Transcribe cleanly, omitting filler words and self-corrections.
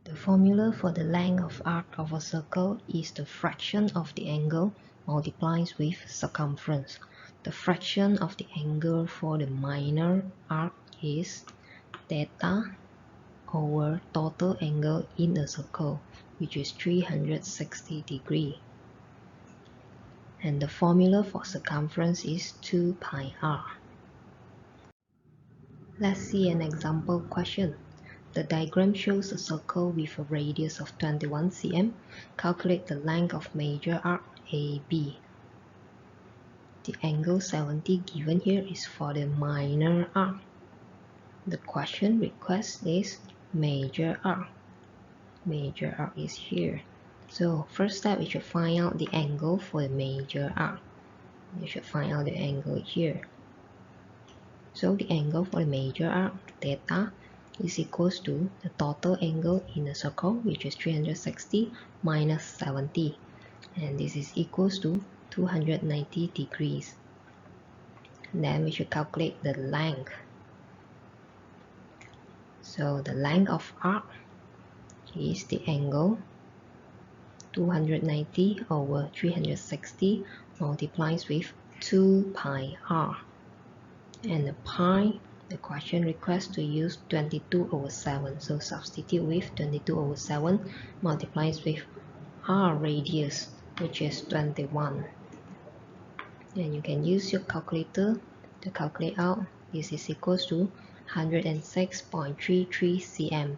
The formula for the length of arc of a circle is the fraction of the angle multiplied with circumference. The fraction of the angle for the minor arc is theta over total angle in a circle, which is 360 degrees. And the formula for circumference is 2 pi r. Let's see an example question. The diagram shows a circle with a radius of 21 cm. Calculate the length of major arc AB. The angle 70 given here is for the minor arc. The question request is major arc. Major arc is here. So first step, we should find out the angle for the major arc. You should find out the angle here. So the angle for the major arc, theta, is equals to the total angle in a circle, which is 360 minus 70. And this is equals to 290 degrees. Then we should calculate the length. So the length of arc is the angle 290 over 360 multiplied with 2 pi r. And the pi, the question requests to use 22 over 7. So substitute with 22 over 7 multiplied with r radius, which is 21. And you can use your calculator to calculate out. This is equals to 106.33 cm.